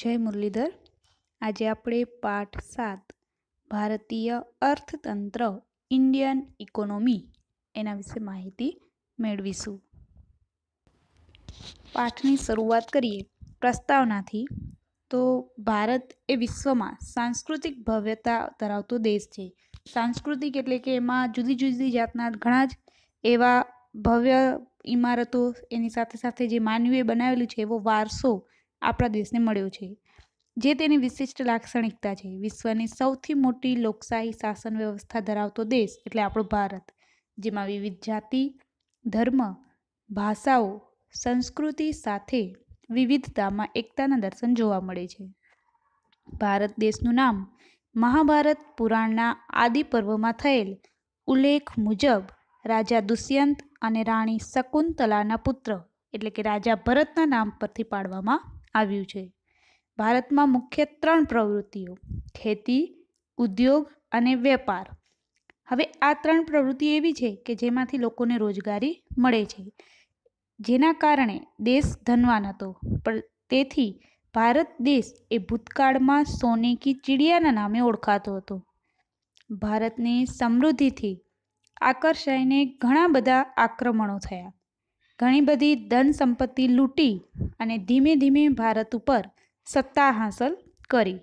જય મુરલીધર। આજે આપણે પાઠ 7 ભારતીય અર્થતંત્ર ઇન્ડિયન ઇકોનોમી એના વિશે માહિતી મેળવીશું। પાઠની શરૂઆત કરીએ પ્રસ્તાવનાથી। તો ભારત એ વિશ્વમાં સાંસ્કૃતિક ભવ્યતા ધરાવતો દેશ છે। સાંસ્કૃતિક એટલે કે એમાં જુદી જુદી જાતના ઘણા જ એવા ભવ્ય ઇમારતો, એની સાથે સાથે જે માનવીએ બનાવેલું છે એવો વારસો આપણા દેશને મળ્યો છે, જે તેની વિશિષ્ટ લાક્ષણિકતા છે। વિશ્વની સૌથી મોટી લોકશાહી શાસન વ્યવસ્થા ધરાવતો દેશ એટલે આપણો ભારત, જેમાં વિવિધ જાતિ, ધર્મ, ભાષાઓ, સંસ્કૃતિ સાથે વિવિધતામાં એકતાના દર્શન જોવા મળે છે। ભારત દેશનું નામ મહાભારત પુરાણના આદિ પર્વમાં થયેલ ઉલ્લેખ મુજબ રાજા દુષ્યંત અને રાણી શકુંતલાના પુત્ર એટલે કે રાજા ભરતના નામ પરથી પાડવામાં આવ્યું છે। ભારતમાં મુખ્ય 3 પ્રવૃત્તિઓ ખેતી, ઉદ્યોગ અને વેપાર। હવે આ 3 પ્રવૃત્તિ એવી છે કે જેમાંથી લોકોને રોજગારી મળે છે, જેના કારણે દેશ ધનવાન હતો। પણ તેથી ભારત દેશ એ ભૂતકાળમાં સોને કી ચિડિયાના નામે ઓળખાતો હતો। ભારતની સમૃદ્ધિથી આકર્ષાઈને ઘણા બધા આક્રમણો થયા, ઘણી બધી ધન સંપત્તિ લૂંટી અને ધીમે ધીમે ભારત ઉપર સત્તા હાંસલ કરી।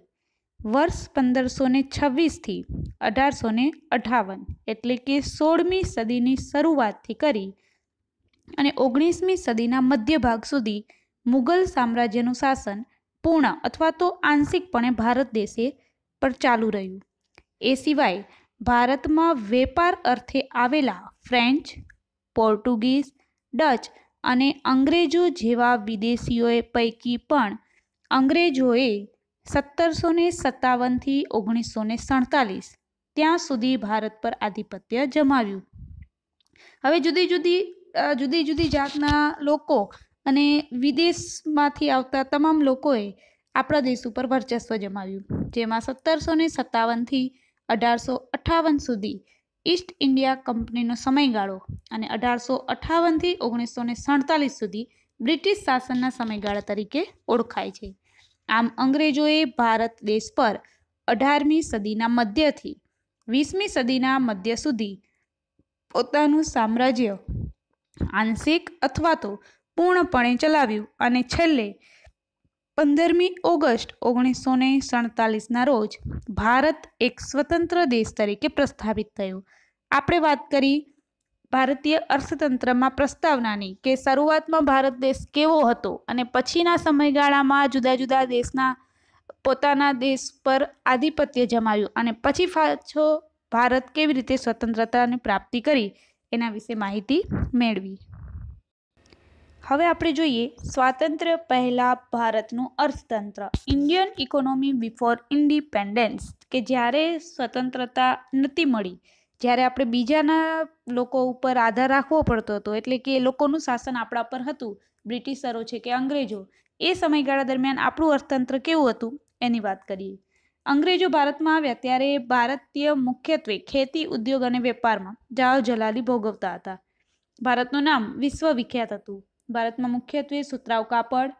વર્ષ 1526 થી 1858 એટલે કે 16મી સદીની શરૂઆતથી કરી અને 19મી સદીના મધ્ય ભાગ સુધી મુગલ સામ્રાજ્યનું શાસન પૂર્ણ અથવા તો આંશિકપણે ભારત દેશે પર ચાલુ રહ્યું। એ સિવાય ભારતમાં વેપાર અર્થે આવેલા ફ્રેન્ચ, પોર્ટુગીઝ, ડચ અને અંગ્રેજો જેવા વિદેશીઓએ પૈકી પણ અંગ્રેજોએ 1757થી 1947 ત્યાં સુધી ભારત પર આધિપત્ય જમાવ્યું। હવે જુદી જુદી જાતના લોકો અને વિદેશમાંથી આવતા તમામ લોકોએ આપણા દેશ ઉપર વર્ચસ્વ જમાવ્યું, જેમાં 1757થી 1858 સુધી ઈસ્ટ ઇન્ડિયા કંપનીનો સમયગાળો અને 1858થી 1947 સુધી બ્રિટિશ શાસનના સમયગાળા તરીકે ઓળખાય છે। આમ અંગ્રેજોએ ભારત દેશ પર 18મી સદીના મધ્યથી 20મી સદીના મધ્ય સુધી પોતાનું સામ્રાજ્ય આંશિક અથવા તો પૂર્ણપણે ચલાવ્યું અને છેલ્લે 15મી ઓગસ્ટ 1947ના રોજ ભારત એક સ્વતંત્ર દેશ તરીકે પ્રસ્થાપિત થયું। આપણે વાત કરી ભારતીય અર્થતંત્રમાં પ્રસ્તાવનાની કે શરૂઆતમાં ભારત દેશ કેવો હતો અને પછીના સમયગાળામાં જુદા જુદા દેશના પોતાના દેશ પર આધિપત્ય જમાવ્યું અને પછી પાછો ભારત કેવી રીતે સ્વતંત્રતાની પ્રાપ્તિ કરી એના વિશે માહિતી મેળવી। હવે આપણે જોઈએ સ્વાતંત્ર્ય પહેલા ભારતનું અર્થતંત્ર ઇન્ડિયન ઇકોનોમી બિફોર ઇન્ડિપેન્ડન્સ, કે જ્યારે સ્વતંત્રતા નહોતી મળી, જ્યારે આપણે બીજાના લોકો ઉપર આધાર રાખવો પડતો હતો, એટલે કે એ લોકોનું શાસન આપણા પર હતું, બ્રિટિશરો છે કે અંગ્રેજો, એ સમયગાળા દરમિયાન આપણું અર્થતંત્ર કેવું હતું એની વાત કરીએ। અંગ્રેજો ભારતમાં આવ્યા ત્યારે ભારતીય મુખ્યત્વે ખેતી, ઉદ્યોગ અને વેપારમાં જાઓ જલાલી ભોગવતા હતા। ભારતનું નામ વિશ્વ વિખ્યાત હતું। ભારતમાં મુખ્યત્વે સુતરાઉ કાપડ,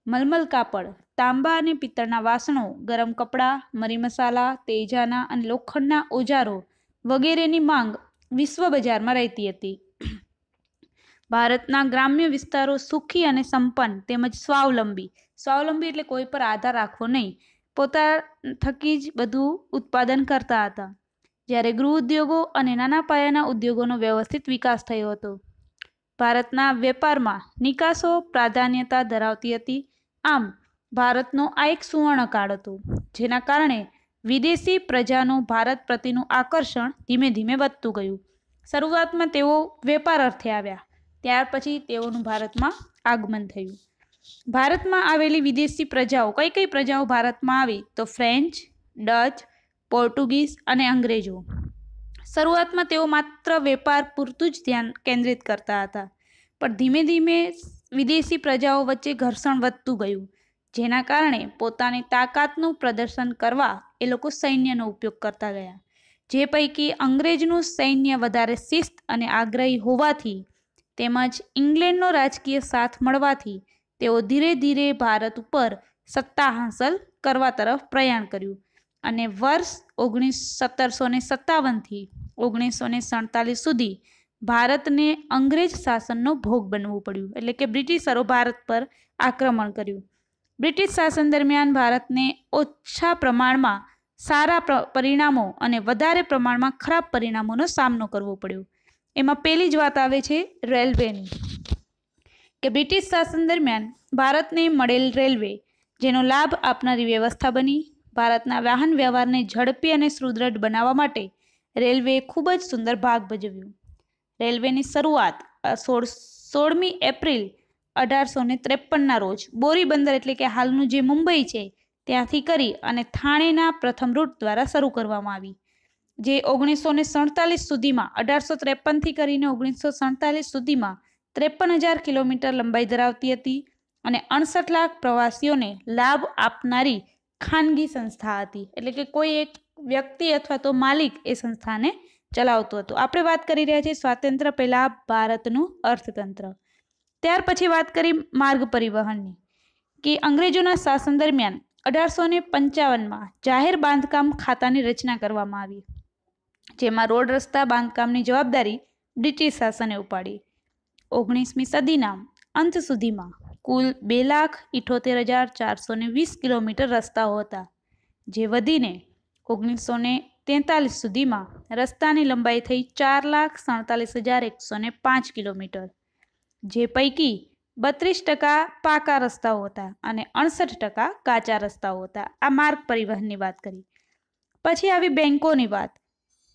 મલમલ કાપડ, તાંબા અને પિત્તળના વાસણો, ગરમ કપડાં, મરી મસાલા, તેજાના અને લોખંડના ઓજારો વગેરેની માંગ વિશ્વ બજારમાં રહેતી હતી। ભારતના ગ્રામ્ય વિસ્તારો સુખી અને સંપન્ન તેમજ સ્વાવલંબી એટલે કોઈ પર આધાર રાખવો નહીં, પોતા થકી જ બધું ઉત્પાદન કરતા હતા, જ્યારે ગૃહ ઉદ્યોગો અને નાના પાયાના ઉદ્યોગોનો વ્યવસ્થિત વિકાસ થયો હતો। ભારતના વેપારમાં નિકાસો પ્રાધાન્યતા ધરાવતી હતી। આમ ભારતનો આ એક સુવર્ણકાળ હતો, જેના કારણે વિદેશી પ્રજાનું ભારત પ્રત્યેનું આકર્ષણ ધીમે ધીમે વધતું ગયું। શરૂઆતમાં તેઓ વેપાર અર્થે આવ્યા, ત્યાર પછી તેઓનું ભારતમાં આગમન થયું। ભારતમાં આવેલી વિદેશી પ્રજાઓ કઈ પ્રજાઓ ભારતમાં આવી તો ફ્રેન્ચ, ડચ, પોર્ટુગીઝ અને અંગ્રેજો। શરૂઆતમાં તેઓ માત્ર વેપાર પૂરતું જ ધ્યાન કેન્દ્રિત કરતા હતા, પણ ધીમે ધીમે વિદેશી પ્રજાઓ વચ્ચે ઘર્ષણ વધતું ગયું, જેના કારણે પોતાની તાકાતનું પ્રદર્શન કરવા એ લોકો સૈન્યનો ઉપયોગ કરતા ગયા, જે પૈકી અંગ્રેજનું સૈન્ય વધારે શિસ્ત અને આગ્રહી હોવાથી તેમજ ઇંગ્લેન્ડનો રાજકીય સાથ મળવાથી તેઓ ધીરે ધીરે ભારત ઉપર સત્તા હાંસલ કરવા તરફ પ્રયાણ કર્યું અને વર્ષ 1757થી 1947 સુધી ભારતને અંગ્રેજ શાસનનો ભોગ બનવું પડ્યું, એટલે કે બ્રિટિશરો ભારત પર આક્રમણ કર્યું. બ્રિટિશ શાસન દરમિયાન ભારતને ઓછા પ્રમાણમાં સારા પરિણામો અને વધારે પ્રમાણમાં ખરાબ પરિણામોનો સામનો કરવો પડ્યો. એમાં પહેલી જ વાત આવે છે રેલવેની, કે બ્રિટિશ શાસન દરમિયાન ભારતને મળેલ રેલવે જેનો લાભ આપનારી વ્યવસ્થા બની. ભારતના વાહન વ્યવહારને ઝડપી અને સુદૃઢ બનાવવા માટે રેલવેએ ખૂબ જ સુંદર ભાગ ભજવ્યો. રેલવેની શરૂઆત 16મી એપ્રિલ 1853ના રોજ બોરીબંદર એટલે કે હાલનું જે મુંબઈ છે ત્યાંથી કરી અને થાણેના પ્રથમ રૂટ દ્વારા શરૂ કરવામાં આવી, જે 1947 સુધીમાં 1853થી કરીને 1947 સુધીમાં 53,000 કિલોમીટર લંબાઈ ધરાવતી હતી અને 68 લાખ પ્રવાસીઓને લાભ આપનારી ખાનગી સંસ્થા હતી, એટલે કે કોઈ એક વ્યક્તિ અથવા તો માલિક એ સંસ્થાને ચલાવતું હતું. આપણે વાત કરી રહ્યા છીએ સ્વાતંત્ર્ય પહેલા ભારતનું અર્થતંત્ર. ત્યાર પછી વાત કરી માર્ગ પરિવહનની, કે અંગ્રેજોના શાસન દરમિયાન 1855માં જાહેર બાંધકામ ખાતાની રચના કરવામાં આવી, જેમાં રોડ રસ્તા બાંધકામની જવાબદારી બ્રિટિશ શાસને ઉપાડી. 19મી સદીના અંત સુધીમાં કુલ 2,78,420 કિલોમીટર રસ્તાઓ હતા, જે વધીને 1943 સુધીમાં રસ્તાની લંબાઈ થઈ 4,47,105 કિલોમીટર, જે પૈકી 32% પાકા રસ્તાઓ હતા અને 68% કાચા રસ્તાઓ હતા. આ માર્ગ પરિવહનની વાત કરી. પછી આવી બેંકોની વાત,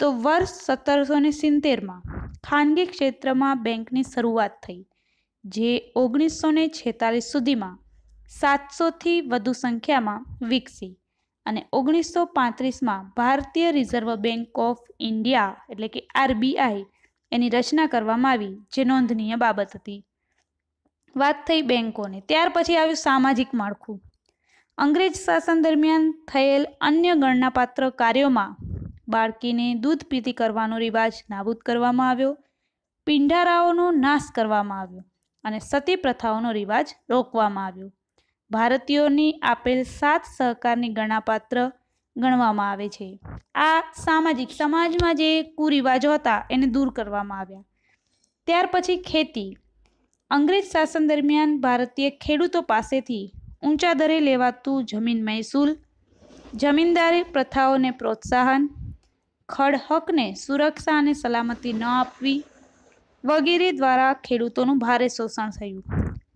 તો વર્ષ 1770માં ખાનગી ક્ષેત્રમાં બેંકની શરૂઆત થઈ, જે 1946 સુધીમાં 700થી વધુ સંખ્યામાં વિકસી અને 1935માં ભારતીય રિઝર્વ બેંક ઓફ ઇન્ડિયા એટલે કે RBI એની રચના કરવામાં આવી, જે નોંધનીય બાબત હતી. વાત થઈ બેંકોને. ત્યાર પછી આવ્યું સામાજિક માળખું. અંગ્રેજ શાસન દરમિયાન થયેલ અન્ય ગણનાપાત્ર કાર્યોમાં બાળકીને દૂધ પીતી કરવાનો રિવાજ નાબૂદ કરવામાં આવ્યો, પિંડારાઓનો નાશ કરવામાં આવ્યો અને સતી પ્રથાઓનો રિવાજ રોકવામાં આવ્યો. ભારતીયોની આપેલ 7 સહકારની ગણનાપાત્ર ગણવામાં આવે છે. આ સમાજમાં જે કુરિવાજો હતા એને દૂર કરવામાં આવ્યા. ત્યાર પછી ખેતી. અંગ્રેજ શાસન દરમિયાન ભારતીય ખેડૂતો પાસેથી ઊંચા દરે લેવાતું જમીન મહેસૂલ, જમીનદારી પ્રથાઓને પ્રોત્સાહન, ખડ હકને સુરક્ષા અને સલામતી ન આપવી વગેરે દ્વારા ખેડૂતોનું ભારે શોષણ થયું,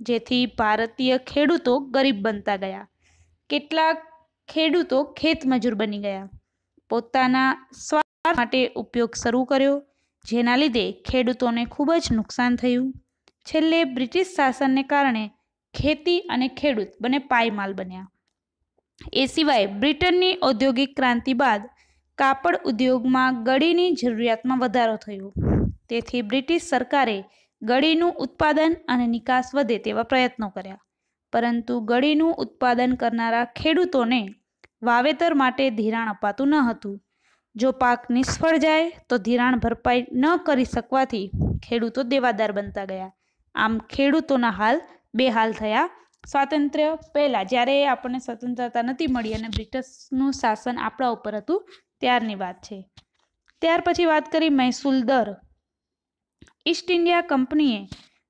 જેથી ભારતીય ખેડૂતો ગરીબ બનતા ગયા. કેટલાક ખેડૂતો ખેતમજૂર બની ગયા, પોતાના સ્વાર્થ માટે ઉપયોગ શરૂ કર્યો, જેના લીધે ખેડૂતોને ખૂબ જ નુકસાન થયું. છેલ્લે બ્રિટિશ શાસનને કારણે ખેતી અને ખેડૂત બંને પાયમાલ બન્યા. એ સિવાય બ્રિટનની ઔદ્યોગિક ક્રાંતિ બાદ કાપડ ઉદ્યોગમાં ગળીની જરૂરિયાતમાં વધારો થયો, તેથી બ્રિટિશ સરકારે ગળીનું ઉત્પાદન અને નિકાસ વધે તેવા પ્રયત્નો કર્યા, પરંતુ ગળીનું ઉત્પાદન કરનારા ખેડૂતોને વાવેતર માટે ધિરાણ અપાતું ન હતું. જો પાક નિષ્ફળ જાય તો ધિરાણ ભરપાઈ ન કરી શકવાથી ખેડૂતો દેવાદાર બનતા ગયા. આમ ખેડૂતોના હાલ બે હાલ થયા. સ્વાતંત્ર્ય પહેલાં જ્યારે આપણને સ્વતંત્રતા નથી મળી અને બ્રિટિશનું શાસન આપણા ઉપર હતું ત્યારની વાત છે. ત્યાર પછી વાત કરી મહેસૂલ દર. ઈસ્ટ ઇન્ડિયા કંપનીએ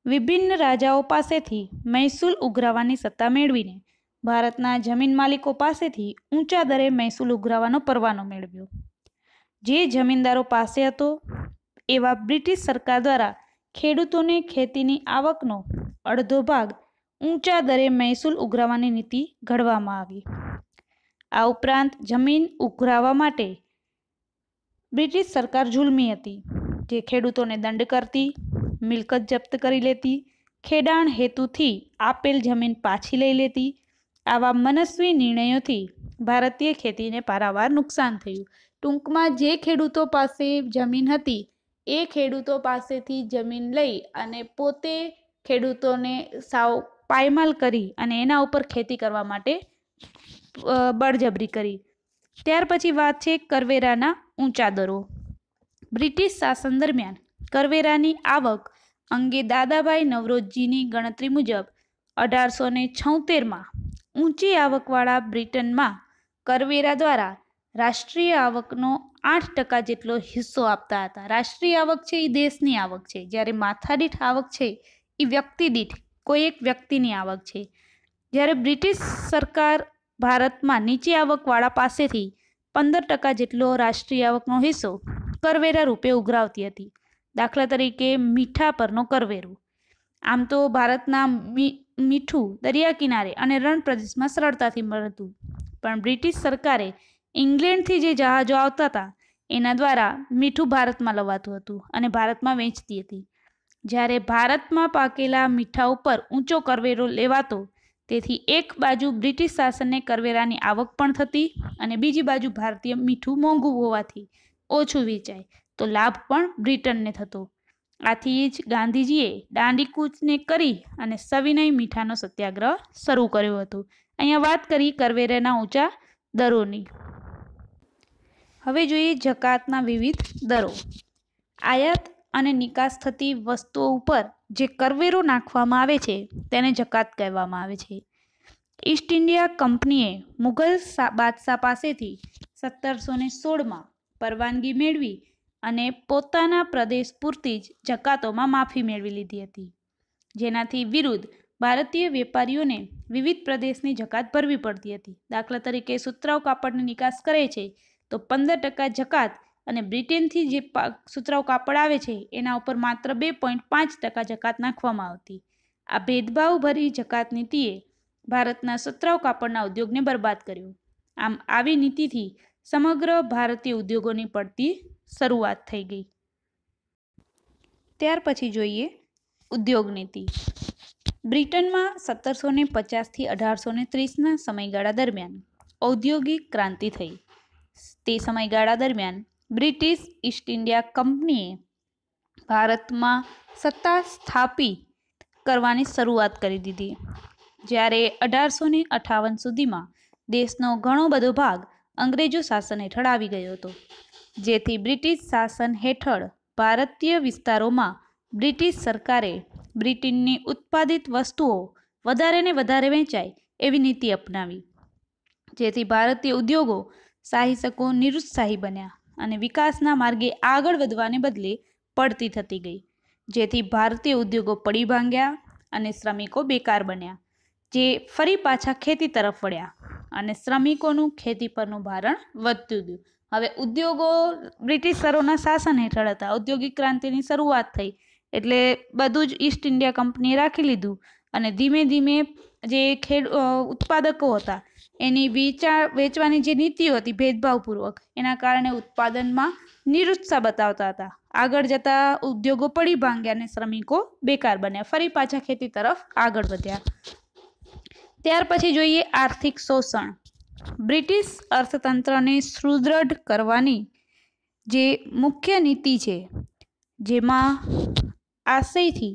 વિભિન્ન રાજાઓ પાસેથી મહેસૂલ ઉઘરાવવાની સત્તા મેળવીને ભારતના જમીન માલિકો પાસેથી ઊંચા દરે મહેસૂલ ઉઘરાવવાનો પરવાનો મેળવ્યો. જે જમીનદારો પાસે હતો એવા બ્રિટિશ સરકાર દ્વારા ખેડૂતોને ખેતીની આવકનો અડધો ભાગ ઊંચા દરે મહેસૂલ ઉઘરાવવાની નીતિ ઘડવામાં આવી. આ ઉપરાંત જમીન ઉઘરાવવા માટે બ્રિટિશ સરકાર જુલ્મી હતી, જે ખેડૂતોને દંડ કરતી, મિલકત જપ્ત કરી લેતી, ખેડાણ હેતુથી આપેલ જમીન પાછી લઈ લેતી. આવા મનસ્વી નિર્ણયોથી ભારતીય ખેતીને પારાવાર નુકસાન થયું. ટૂંકમાં જે ખેડૂતો પાસે જમીન હતી એ ખેડૂતો પાસેથી જમીન લઈ અને પોતે ખેડૂતોને સાવ પાયમાલ કરી અને એના ઉપર ખેતી કરવા માટે બળજબરી કરી. ત્યાર પછી વાત છે કરવેરાના ઊંચા દરો. બ્રિટિશ શાસન દરમિયાન કરવેરાની આવક અંગે દાદાભાઈ નવરોજીની ગણતરી મુજબ 1876માં ઊંચી આવકવાળા બ્રિટનમાં કરવેરા દ્વારા રાષ્ટ્રીય આવકનો 8% જેટલો હિસ્સો આપતા હતા. રાષ્ટ્રીય આવક છે એ દેશની આવક છે, જ્યારે માથાદીઠ આવક છે એ વ્યક્તિ દીઠ કોઈ એક વ્યક્તિની આવક છે. જ્યારે બ્રિટિશ સરકાર ભારતમાં નીચી આવકવાળા પાસેથી 15% જેટલો રાષ્ટ્રીય આવકનો હિસ્સો કરવેરા રૂપે ઉઘરાવતી હતી. દાખલા તરીકે મીઠા પરનો કરવેરો. આમ તો ભારતના મીઠું દરિયા કિનારે અને રણ પ્રદેશમાં સરળતાથી મળતું, પણ બ્રિટિશ સરકારે ઇંગ્લેન્ડથી જે જહાજો આવતા હતા એના દ્વારા મીઠું ભારતમાં લવાતું હતું અને ભારતમાં વેચતી હતી. જ્યારે ભારતમાં પાકેલા મીઠા ઉપર ઊંચો કરવેરો લેવાતો, તેથી એક બાજુ બ્રિટિશ શાસનને કરવેરાની આવક પણ થતી અને બીજી બાજુ ભારતીય મીઠું મોંઘું હોવાથી ઓછું વેચાય તો લાભ પણ બ્રિટનને થતો. આથી જ ગાંધીજીએ દાંડીકૂચને કરી અને સવિનય મીઠાનો સત્યાગ્રહ શરૂ કર્યો હતો. અહીંયા વાત કરી કરવેરાના ઊંચા દરોની. હવે જોઈએ જકાતના વિવિધ દરો. આયાત અને નિકાસ થતી વસ્તુઓ ઉપર જે કરવેરો નાખવામાં આવે છે તેને જકાત કહેવામાં આવે છે. ઈસ્ટ ઇન્ડિયા કંપનીએ મુઘલ બાદશાહ પાસેથી 1716માં પરવાનગી મેળવી અને પોતાના પ્રદેશ પૂરતી જ જકાતોમાં માફી મેળવી લીધી હતી, જેનાથી વિરુદ્ધ ભારતીય વેપારીઓને વિવિધ પ્રદેશની જકાત ભરવી પડતી હતી. દાખલા તરીકે સુતરાઉ કાપડની નિકાસ કરે છે તો 15% જકાત અને બ્રિટનથી જે સુતરાઉ કાપડ આવે છે એના ઉપર માત્ર 2.5% જકાત નાખવામાં આવતી. આ ભેદભાવભરી જકાત નીતિએ ભારતના સુતરાઉ કાપડના ઉદ્યોગને બરબાદ કર્યો. આમ આવી નીતિથી સમગ્ર ભારતીય ઉદ્યોગોની પડતી શરૂઆત થઈ ગઈ. ત્યાર પછી જોઈએ ઉદ્યોગ નીતિ. બ્રિટનમાં 1750થી 1830ના સમયગાળા દરમિયાન ઔદ્યોગિક ક્રાંતિ થઈ. તે સમયગાળા દરમિયાન બ્રિટિશ ઈસ્ટ ઇન્ડિયા કંપનીએ ભારતમાં સત્તા સ્થાપિત કરવાની શરૂઆત કરી દીધી. જ્યારે 1858 સુધીમાં દેશનો ઘણો બધો ભાગ અંગ્રેજો શાસન હેઠળ આવી ગયો હતો, જેથી બ્રિટિશ શાસન હેઠળ ભારતીય વિસ્તારોમાં બ્રિટિશ સરકારે બ્રિટનની ઉત્પાદિત વસ્તુઓ વધારે ને વધારે વેચાય એવી નીતિ અપનાવી, જેથી ભારતીય ઉદ્યોગો શાસકો નિરુત્સાહી બન્યા અને વિકાસના માર્ગે આગળ વધવાને બદલે પડતી થતી ગઈ, જેથી ભારતીય ઉદ્યોગો પડી ભાંગ્યા અને શ્રમિકો બેકાર બન્યા, જે ફરી પાછા ખેતી તરફ વળ્યા અને શ્રમિકોનું ખેતી પરનું ભારણ વધતું ગયું. હવે ઉદ્યોગો બ્રિટિશરોના શાસન હેઠળ હતા. ઔદ્યોગિક ક્રાંતિની શરૂઆત થઈ એટલે બધું જ ઈસ્ટ ઇન્ડિયા કંપનીએ રાખી લીધું અને ધીમે ધીમે જે ઉત્પાદકો હતા એની વેચવાની જે નીતિઓ હતી ભેદભાવપૂર્વક, એના કારણે ઉત્પાદનમાં નિરુત્સાહ બતાવતા હતા. આગળ જતા ઉદ્યોગો પડી ભાંગ્યા અને શ્રમિકો બેકાર બન્યા, ફરી પાછા ખેતી તરફ આગળ વધ્યા. ત્યાર પછી જોઈએ આર્થિક શોષણ. બ્રિટિશ અર્થતંત્રને સુદૃઢ કરવાની જે મુખ્ય નીતિ છે, જેમાં આશયથી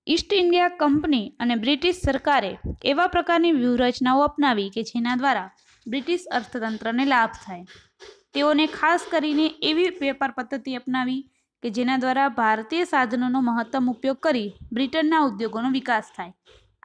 ઈસ્ટ ઇન્ડિયા કંપની અને બ્રિટિશ સરકારે એવા પ્રકારની વ્યૂહરચનાઓ અપનાવી કે જેના દ્વારા બ્રિટિશ અર્થતંત્રને લાભ થાય. તેઓને ખાસ કરીને એવી વેપાર પદ્ધતિ અપનાવી કે જેના દ્વારા ભારતીય સાધનોનો મહત્તમ ઉપયોગ કરી બ્રિટનના ઉદ્યોગોનો વિકાસ થાય.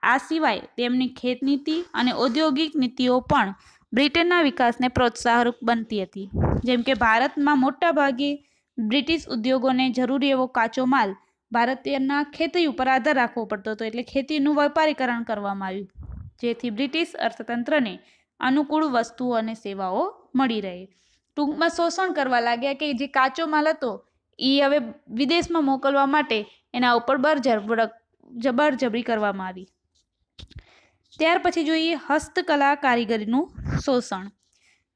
આ સિવાય તેમની ખેત નીતિ અને ઔદ્યોગિક નીતિઓ પણ બ્રિટનના વિકાસને પ્રોત્સાહક બનતી હતી. જેમ કે ભારતમાં મોટા ભાગે બ્રિટિશ ઉદ્યોગોને જરૂરી એવો કાચો માલ ભારતીયના ખેતી ઉપર આધાર રાખવો પડતો હતો, એટલે ખેતીનું વેપારીકરણ કરવામાં આવ્યું, જેથી બ્રિટિશ અર્થતંત્રને અનુકૂળ વસ્તુઓ અને સેવાઓ મળી રહે. ટૂંકમાં શોષણ કરવા લાગ્યા કે જે કાચો માલ હતો એ હવે વિદેશમાં મોકલવા માટે એના ઉપર જબરજબરી કરવામાં આવી. ત્યાર પછી જોઈએ હસ્તકલા કારીગરીનું શોષણ.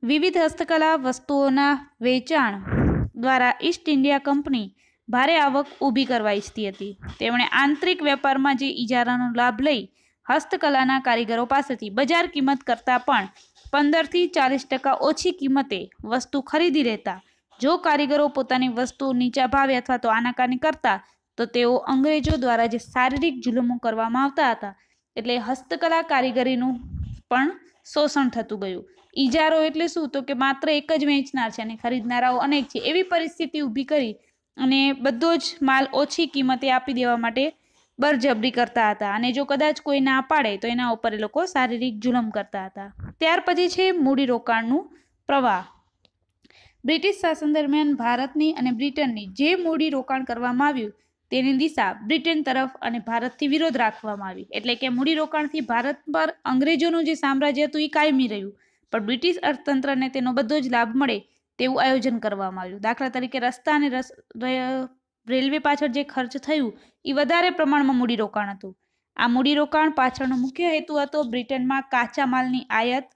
વિવિધ હસ્તકલા વસ્તુઓના વેચાણ દ્વારા ઈસ્ટ ઇન્ડિયા કંપની ભારે આવક ઊભી કરવા ઈચ્છતી હતી. તેમણે આંતરિક વેપારમાં જે ઇજારાનો લાભ લઈ હસ્તકલાના કારીગરો પાસેથી બજાર કિંમત કરતાં પણ 15થી 40% ઓછી કિંમતે વસ્તુ ખરીદી લેતા. જો કારીગરો પોતાની વસ્તુ નીચા ભાવે અથવા તો આનાકાની કરતા તો તેઓ અંગ્રેજો દ્વારા જે શારીરિક જુલમો કરવામાં આવતા હતા, એટલે હસ્તકલા કારીગરીનું પણ શોષણ થતું ગયું. ઇજારો એટલે શું? તો કે માત્ર એક જ વેચનાર છે અને ખરીદનારાઓ અનેક છે, એવી પરિસ્થિતિ ઊભી કરી અને બધો જ માલ ઓછી કિંમતે આપી દેવા માટે બળજબરી કરતા હતા અને જો કદાચ કોઈ ના પાડે તો એના ઉપર એ લોકો શારીરિક જુલમ કરતા હતા. ત્યાર પછી છે મૂડીરોકાણનું પ્રવાહ. બ્રિટિશ શાસન દરમિયાન ભારતની અને બ્રિટનની જે મૂડી રોકાણ કરવામાં આવ્યું તેની દિશા બ્રિટન તરફ અને ભારતથી વિરોધ રાખવામાં આવી. એટલે કે મૂડીરોકાણથી ભારત પર અંગ્રેજોનું જે સામ્રાજ્ય હતું એ કાયમી રહ્યું, પણ બ્રિટિશ અર્થતંત્રને તેનો બધો જ લાભ મળે તેવું આયોજન કરવામાં આવ્યું. દાખલા તરીકે રસ્તા અને રેલવે પાછળ જે ખર્ચ થયું એ વધારે પ્રમાણમાં મૂડીરોકાણ હતું. આ મૂડીરોકાણ પાછળનો મુખ્ય હેતુ હતો બ્રિટનમાં કાચા માલની આયાત,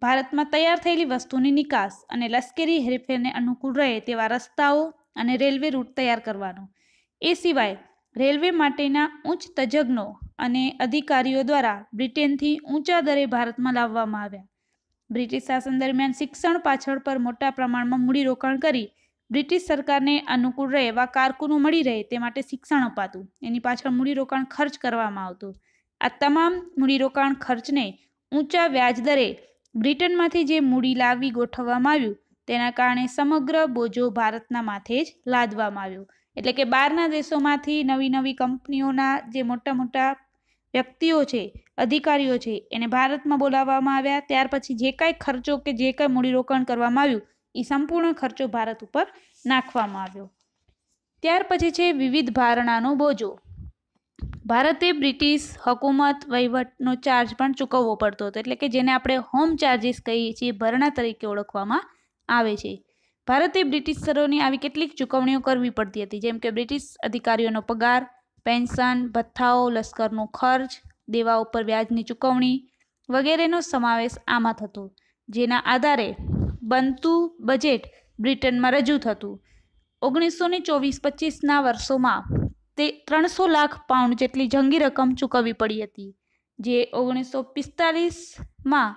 ભારતમાં તૈયાર થયેલી વસ્તુની નિકાસ અને લશ્કરી હેરફેરને અનુકૂળ રહે તેવા રસ્તાઓ અને રેલવે રૂટ તૈયાર કરવાનો. એ સિવાય રેલવે માટેના ઉચ્ચ તજજ્ઞો અને અધિકારીઓ દ્વારા બ્રિટનથી ઊંચા દરે ભારતમાં લાવવામાં આવ્યા. બ્રિટિશ શાસન દરમિયાન શિક્ષણ પાછળ પર મોટા પ્રમાણમાં મૂડીરોકાણ કરી બ્રિટિશ સરકારને અનુકૂળ રહે એવા કારકુનો મળી રહે તે માટે શિક્ષણ અપાતું. એની પાછળ મૂડીરોકાણ ખર્ચ કરવામાં આવતું. આ તમામ મૂડીરોકાણ ખર્ચને ઊંચા વ્યાજ દરે બ્રિટનમાંથી જે મૂડી લાવી ગોઠવવામાં આવ્યું તેના કારણે સમગ્ર બોજો ભારતના માથે જ લાદવામાં આવ્યો. એટલે કે બહારના દેશોમાંથી નવી નવી કંપનીઓના જે મોટા મોટા વ્યક્તિઓ છે, અધિકારીઓ છે, એને ભારતમાં બોલાવવામાં આવ્યા. ત્યાર પછી જે કાંઈ ખર્ચો કે જે કાંઈ મૂડીરોકાણ કરવામાં આવ્યું એ સંપૂર્ણ ખર્ચો ભારત ઉપર નાખવામાં આવ્યો. ત્યાર પછી છે વિવિધ ભારણાનો બોજો. ભારતે બ્રિટિશ હકુમત વહીવટનો ચાર્જ પણ ચૂકવવો પડતો હતો, એટલે કે જેને આપણે હોમ ચાર્જીસ કહીએ છીએ, ભરણા તરીકે ઓળખવામાં આવે છે. ભારતે બ્રિટિશરોની આવી કેટલીક ચૂકવણીઓ કરવી પડતી હતી, જેમ કે બ્રિટિશ અધિકારીઓનો પગાર, પેન્શન, ભથ્થાઓ, લશ્કરનો ખર્ચ, દેવા ઉપર વ્યાજની ચૂકવણી વગેરેનો સમાવેશ આમાં થતો, જેના આધારે બનતું બજેટ બ્રિટનમાં રજૂ થતું. 1924-25ના વર્ષોમાં તે 300 લાખ પાઉન્ડ જેટલી જંગી રકમ ચૂકવવી પડી હતી, જે 1945માં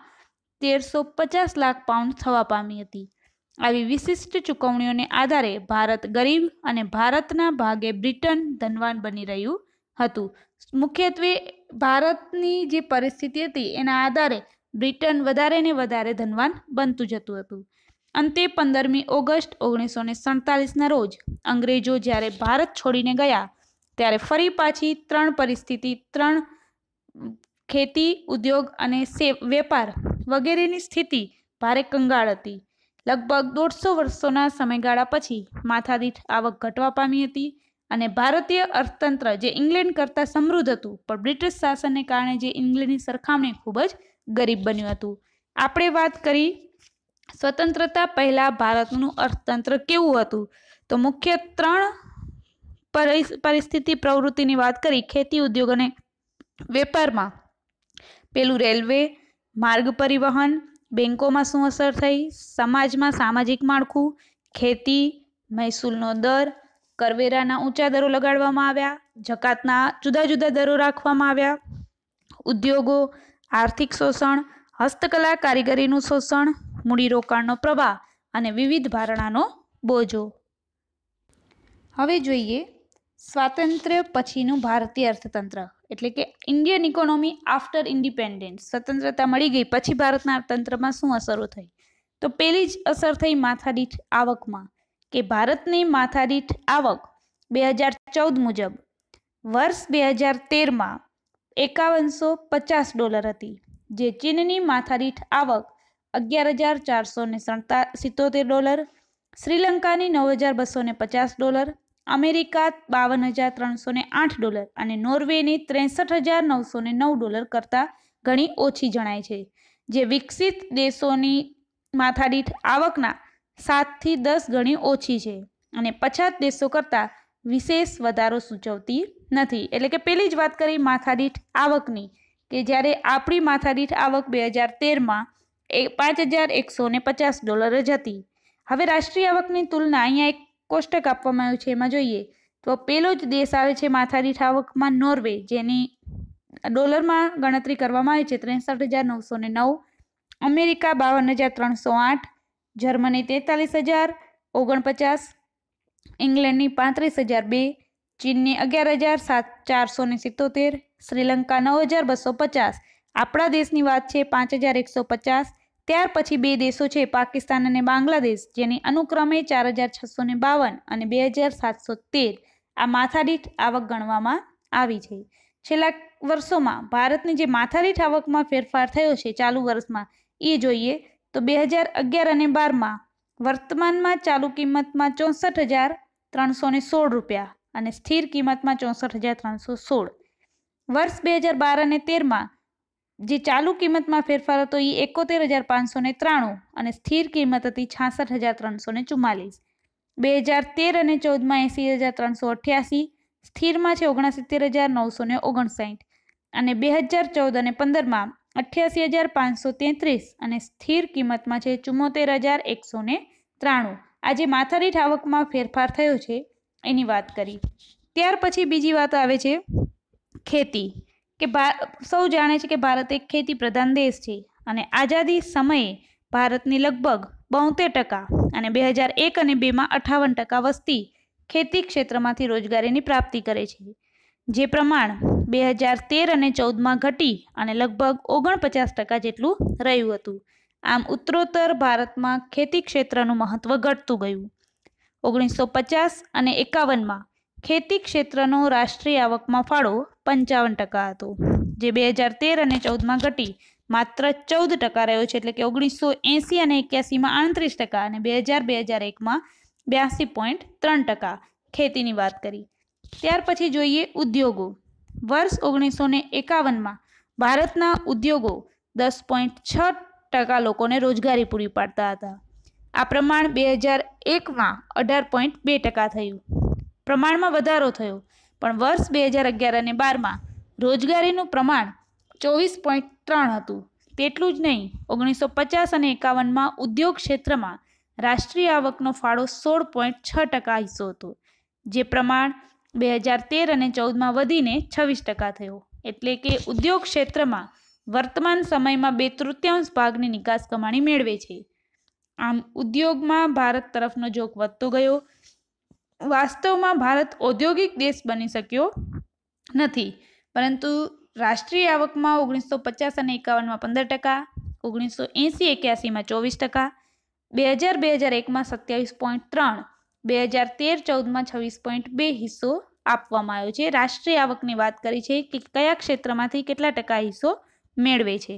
1350 લાખ પાઉન્ડ થવા પામી હતી. આવી વિશિષ્ટ ચૂકવણીઓને આધારે ભારત ગરીબ અને ભારતના ભાગે બ્રિટન ધનવાન બની રહ્યું હતું. મુખ્યત્વે ભારતની જે પરિસ્થિતિ હતી એના આધારે બ્રિટન વધારે ને વધારે ધનવાન બનતું જતું હતું. અંતે 15મી ઓગસ્ટ 1947ના રોજ અંગ્રેજો જ્યારે ભારત છોડીને ગયા ત્યારે ફરી પાછી ત્રણ ખેતી, ઉદ્યોગ અને વેપાર વગેરેની સ્થિતિ ભારે કંગાળ હતી. લગભગ 150 વર્ષોના સમયગાળા પછી માથાદીઠ આવક ઘટવા પામી હતી અને ભારતીય અર્થતંત્ર જે ઇંગ્લેન્ડ કરતાં સમૃદ્ધ હતું પણ બ્રિટિશ શાસનને કારણે જે ઇંગ્લેન્ડની સરખામણી ખૂબ જ ગરીબ બન્યું હતું. આપણે વાત કરી સ્વતંત્રતા પહેલાં ભારતનું અર્થતંત્ર કેવું હતું, તો મુખ્ય 3 પરિસ્થિતિ પ્રવૃત્તિની વાત કરી ખેતી, ઉદ્યોગ અને વેપારમાં. પેલું રેલવે માર્ગ પરિવહન, બેંકોમાં શું અસર થઈ, સમાજમાં સામાજિક માળખું, ખેતી, મહેસૂલનો દર, કરવેરાના ઊંચા દરો લગાડવામાં આવ્યા, જકાતના જુદા જુદા દરો રાખવામાં આવ્યા, ઉદ્યોગો, આર્થિક શોષણ, હસ્તકલા કારીગરીનું શોષણ, મૂડીરોકાણનો પ્રવાહ અને વિવિધ ભારણાનો બોજો. હવે જોઈએ સ્વાતંત્ર્ય પછીનું ભારતીય અર્થતંત્ર, એટલે કે ઇન્ડિયન ઇકોનોમી આફ્ટર ઇન્ડિપેન્ડન્સ. સ્વતંત્રતા મળી ગઈ પછી ભારતના અર્થતંત્રમાં શું અસરો થઈ, તો પહેલી જ અસર થઈ માથાદીઠ આવકમાં, કે ભારતની માથાદીઠ આવક 2014 મુજબ વર્ષ 2013માં $5150 હતી, જે ચીનની માથાદીઠ આવક $11,477, શ્રીલંકાની $9,250, અમેરિકા $52,308 અને નોર્વેની $63,909 કરતાં ઘણી ઓછી જણાય છે, જે વિકસિત દેશોની માથાદીઠ આવકના 7 થી 10 ગણી ઓછી છે અને પછાત દેશો કરતાં વિશેષ વધારો સૂચવતી નથી. એટલે કે પહેલી જ વાત કરી માથાદીઠ આવકની, કે જ્યારે આપણી માથાદીઠ આવક 2013માં $5,150 જ હતી. હવે રાષ્ટ્રીય આવકની તુલના અહીંયા એક કોષ્ટક આપવામાં આવ્યું છે, એમાં જોઈએ તો પહેલો જ દેશ આવે છે માથાદીઠ આવકમાં નોર્વે, જેની ડોલરમાં ગણતરી કરવામાં આવી છે 63,909, અમેરિકા 52,308, જર્મની 43,049, ઇંગ્લેન્ડની 35,002, ચીનની 11,477, શ્રીલંકા 9,250, આપણા દેશની વાત છે 5,150. ત્યાર પછી 2 દેશો છે પાકિસ્તાન અને બાંગ્લાદેશ, જેની અનુક્રમે 4,652 અને 2,713 આ માથાદીઠ આવક ગણવામાં આવી છે। છેલ્લા વર્ષોમાં ભારતની જે માથાદીઠ આવકમાં ફેરફાર થયો છે ચાલુ વર્ષમાં એ જોઈએ તો 2011 અને 12માં વર્તમાનમાં ચાલુ કિંમતમાં 64,316 રૂપિયા અને સ્થિર કિંમતમાં 64,316। વર્ષ 2012 અને 13માં જે ચાલુ કિંમતમાં ફેરફાર હતો એ 71,593 અને સ્થિર કિંમત હતી 66,344। 2013 અને 14માં 80,388, સ્થિરમાં છે 69,959 અને 2014 અને 15માં 88,533 અને સ્થિર કિંમતમાં છે 74,193। આજે માથાદીઠ આવકમાં ફેરફાર થયો છે એની વાત કરી। ત્યાર પછી બીજી વાત આવે છે ખેતી કે સૌ જાણે છે કે ભારત એક ખેતી પ્રધાન દેશ છે અને આઝાદી સમયે ભારતની લગભગ 72% અને 2001 અને 2માં 58% વસ્તી ખેતી ક્ષેત્રમાંથી રોજગારીની પ્રાપ્તિ કરે છે, જે પ્રમાણ 2013 અને 14માં ઘટી અને લગભગ 49% જેટલું રહ્યું હતું। આમ ઉત્તરોત્તર ભારતમાં ખેતી ક્ષેત્રનું મહત્વ ઘટતું ગયું। 1950 અને 51માં ખેતી ક્ષેત્રનો રાષ્ટ્રીય આવકમાં ફાળો 55% હતો, જે 2013 અને 14માં ઘટી માત્ર 14% રહ્યો છે, એટલે કે 1980 અને 81માં 38% અને 2000-2001માં 82.3% ખેતીની વાત કરી। ત્યાર પછી જોઈએ ઉદ્યોગો। વર્ષ 1951માં ભારતના ઉદ્યોગો 10.6% લોકોને રોજગારી પૂરી પાડતા હતા। આ પ્રમાણ 2001માં 18.2% થયું। પ્રમાણમાં વધારો થયો, પણ વર્ષ 2011 અને 12માં રોજગારીનું પ્રમાણ 24.3 હતું। તેટલું જ નહીં, 1950 અને 51માં ઉદ્યોગ ક્ષેત્રમાં રાષ્ટ્રીય આવકનો ફાળો 16.6% હિસ્સો હતો, જે પ્રમાણ 2013 અને 14માં વધીને 26% થયો। એટલે કે ઉદ્યોગ ક્ષેત્રમાં વર્તમાન સમયમાં 2/3 ભાગની નિકાસ કમાણી મેળવે છે। આમ ઉદ્યોગમાં ભારત તરફનો ઝોક વધતો ગયો। વાસ્તવમાં ભારત ઔદ્યોગિક દેશ બની શક્યો નથી, પરંતુ રાષ્ટ્રીય આવકમાં 1950 અને 51માં 15%, 1980-81માં 24%, 2000-2001માં 27.3%, 2013-14માં 26.2% હિસ્સો આપવામાં આવ્યો છે। રાષ્ટ્રીય આવકની વાત કરી છે કે કયા ક્ષેત્રમાંથી કેટલા ટકા હિસ્સો મેળવે છે।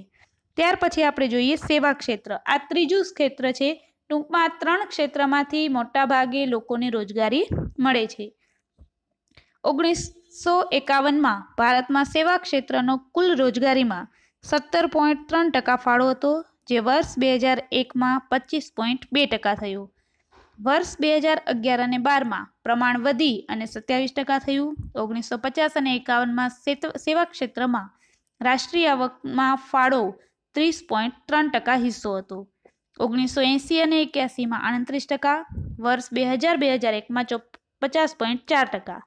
ત્યાર પછી આપણે જોઈએ સેવા ક્ષેત્ર। આ ત્રીજું ક્ષેત્ર છે। ટૂંકમાં આ 3 ક્ષેત્રમાંથી મોટાભાગે લોકોને રોજગારી મળે છે। 1951માં ભારતમાં સેવા ક્ષેત્રનો કુલ રોજગારીમાં 17.3% ફાળો હતો, જે વર્ષ 2001માં 25.2% થયો। વર્ષ 2011 અને 12માં પ્રમાણ વધી અને 27% થયું। 1950 અને 51માં સેવા ક્ષેત્રમાં રાષ્ટ્રીય આવકમાં ફાળો 30.3% હિસ્સો હતો। 1980 અને 81માં 38%, વર્ષ 2000-2001માં 50.4%,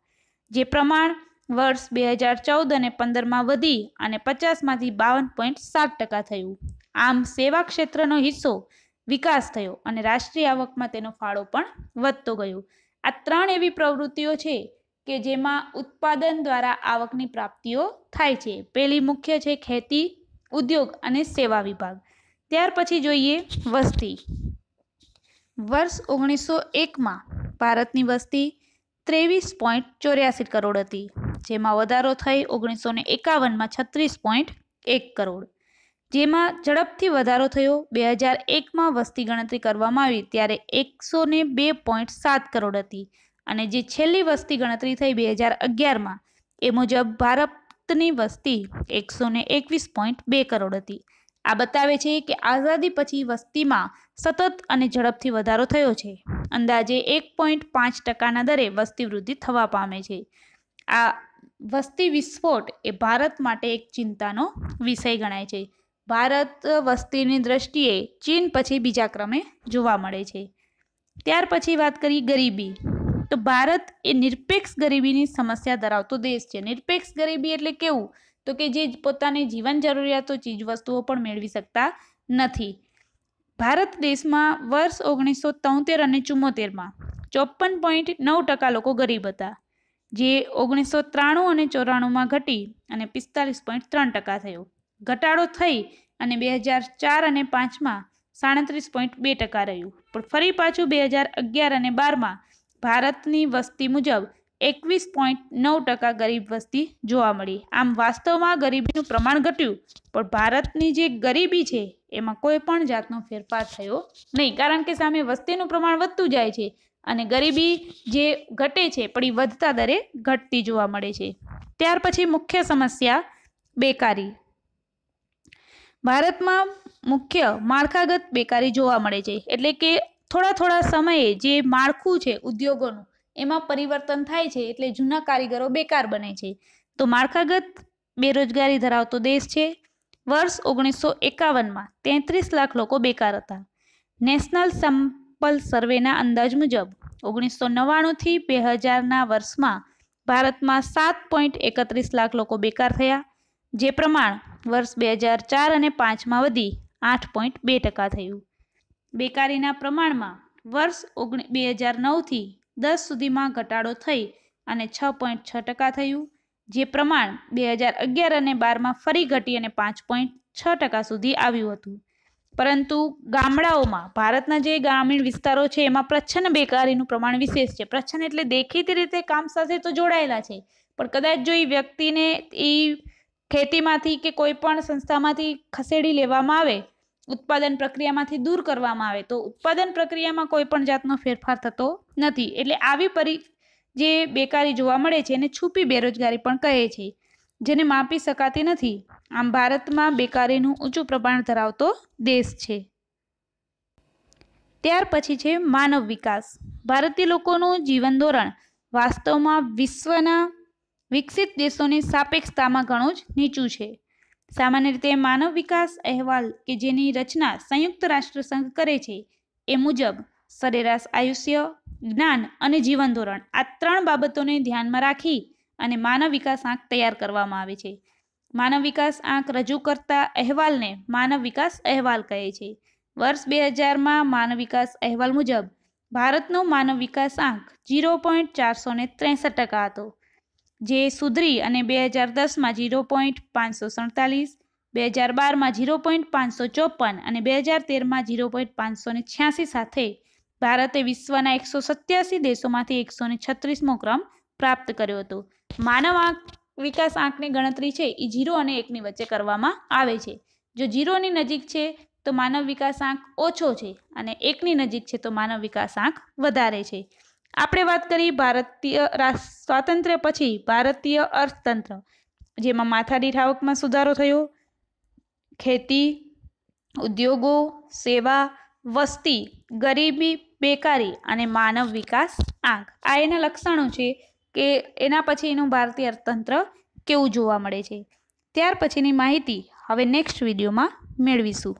જે પ્રમાણ વર્ષ 2014 અને 15માં વધી અને 50માંથી 52.7% થયું। આમ સેવા ક્ષેત્રનો હિસ્સો વિકાસ થયો અને રાષ્ટ્રીય આવકમાં તેનો ફાળો પણ વધતો ગયો। આ 3 એવી પ્રવૃત્તિઓ છે કે જેમાં ઉત્પાદન દ્વારા આવકની પ્રાપ્તિઓ થાય છે। પહેલી મુખ્ય છે ખેતી, ઉદ્યોગ અને સેવા વિભાગ। ત્યાર પછી જોઈએ વસ્તી। વર્ષ 1901માં ભારતની વસ્તી 23.84 કરોડ હતી, જેમાં વધારો થઈ 1951માં 36.1 કરોડ, જેમાં ઝડપથી વધારો થયો। 2001માં વસ્તી ગણતરી કરવામાં આવી ત્યારે 102.7 કરોડ હતી અને જે છેલ્લી વસ્તી ગણતરી થઈ 2011માં એ મુજબ ભારતની વસ્તી 121.2 કરોડ હતી। આ બતાવે છે કે આઝાદી પછી વસ્તીમાં સતત અને ઝડપથી વધારો થયો છે। અંદાજે 1.5%ના દરે વસ્તી વૃદ્ધિ થવા પામે છે। આ વસ્તી વિસ્ફોટ એ ભારત માટે એક ચિંતાનો વિષય ગણાય છે। ભારત વસ્તીની દ્રષ્ટિએ ચીન પછી બીજા ક્રમે જોવા મળે છે। ત્યાર પછી વાત કરી ગરીબી, તો ભારત એ નિરપેક્ષ ગરીબીની સમસ્યા ધરાવતો દેશ છે। નિરપેક્ષ ગરીબી એટલે કેવું, તો કે જે પોતાની જીવન જરૂરિયાતો ચીજ વસ્તુઓ પણ મેળવી શકતા નથી। ભારત દેશમાં વર્ષ 1973 અને 74માં 54.9% લોકો ગરીબ હતા, જે 1993 અને 94માં ઘટી અને 45.3% થયો। ઘટાડો થઈ અને 2004 અને 5માં 37.2% રહ્યું, પણ ફરી પાછું 2011 અને 12માં ભારતની વસ્તી મુજબ 21.9% ગરીબ વસ્તી જોવા મળી. આમ વાસ્તવમાં ગરીબીનું પ્રમાણ ઘટ્યું, પણ ભારતની જે ગરીબી છે એમાં કોઈ પણ જાતનો ફેરફાર થયો નહીં, કારણ કે સામે વસ્તીનું પ્રમાણ વધતું જાય છે અને ગરીબી જે ઘટે છે પણ એ વધતા દરે ઘટતી જોવા મળે છે. ત્યાર પછી મુખ્ય સમસ્યા બેકારી. ભારતમાં મુખ્ય માળખાગત બેકારી જોવા મળે છે, એટલે કે થોડા સમયે જે માળખું છે ઉદ્યોગોનું એમાં પરિવર્તન થાય છે, એટલે જૂના કારીગરો બેકાર બને છે. તો માળખાગત બેરોજગારી ધરાવતો દેશ છે. વર્ષ 1951માં 33 લાખ લોકો બેકાર હતા. નેશનલ સેમ્પલ સર્વેના અંદાજ મુજબ 1999થી 2000ના વર્ષમાં ભારતમાં 7.31 લાખ લોકો બેકાર થયા, જે પ્રમાણ વર્ષ 2004 અને 5માં વધી 8.2% થયું. બેકારીના પ્રમાણમાં વર્ષ 2009થી 10 સુધીમાં ઘટાડો થઈ અને 6.6% થયું, જે પ્રમાણ 2011 અને 12માં ફરી ઘટી અને 5.6% સુધી આવ્યું હતું. પરંતુ ગામડાઓમાં, ભારતના જે ગ્રામીણ વિસ્તારો છે એમાં પ્રચ્છન્ન બેકારીનું પ્રમાણ વિશેષ છે. પ્રચ્છન્ન એટલે દેખીતી રીતે કામ સાથે તો જોડાયેલા છે, પણ કદાચ જો એ વ્યક્તિને એ ખેતીમાંથી કે કોઈ પણ સંસ્થામાંથી ખસેડી લેવામાં આવે, ઉત્પાદન પ્રક્રિયામાંથી દૂર કરવામાં આવે, તો ઉત્પાદન પ્રક્રિયામાં કોઈ પણ જાતનો ફેરફાર થતો નથી. એટલે આવી જે બેકારી જોવા મળે છે એને છુપી બેરોજગારી પણ કહે છે, જેને માપી શકાતી નથી. આમ ભારતમાં બેકારીનું ઊંચું પ્રમાણ ધરાવતો દેશ છે. ત્યાર પછી છે માનવ વિકાસ. ભારતીય લોકોનું જીવન ધોરણ વાસ્તવમાં વિશ્વના વિકસિત દેશોની સાપેક્ષતામાં ઘણું જ નીચું છે. સામાન્ય રીતે માનવ વિકાસ અહેવાલ કે જેની રચના સંયુક્ત રાષ્ટ્ર સંઘ કરે છે એ મુજબ સરેરાશ આયુષ્ય, જ્ઞાન અને જીવન ધોરણ આ 3 બાબતોને ધ્યાનમાં રાખી અને માનવ વિકાસ આંક તૈયાર કરવામાં આવે છે. માનવ વિકાસ આંક રજૂ કરતા અહેવાલને માનવ વિકાસ અહેવાલ કહે છે. વર્ષ 2000માં માનવ વિકાસ અહેવાલ મુજબ ભારતનો માનવ વિકાસ આંક 0.463% હતો, જે સુધરી અને 2010માં 0.547, 2012માં 0.554 અને 2013માં 0.586 સાથે ભારતે વિશ્વના 187 દેશોમાંથી 136મો ક્રમ પ્રાપ્ત કર્યો હતો. માનવ વિકાસ આંકની ગણતરી છે એ 0 અને 1ની વચ્ચે કરવામાં આવે છે. જો 0ની નજીક છે તો માનવ વિકાસ આંક ઓછો છે અને 1ની નજીક છે તો માનવ વિકાસ આંક વધારે છે. આપણે વાત કરી ભારતીય સ્વાતંત્ર્ય પછી ભારતીય અર્થતંત્ર, જેમાં માથાદીઠ આવકમાં સુધારો થયો, ખેતી, ઉદ્યોગો, સેવા, વસ્તી, ગરીબી, બેકારી અને માનવ વિકાસ આંક આ એના લક્ષણો છે કે એના પછી એનું ભારતીય અર્થતંત્ર કેવું જોવા મળે છે. ત્યાર પછીની માહિતી હવે નેક્સ્ટ વિડીયોમાં મેળવીશું.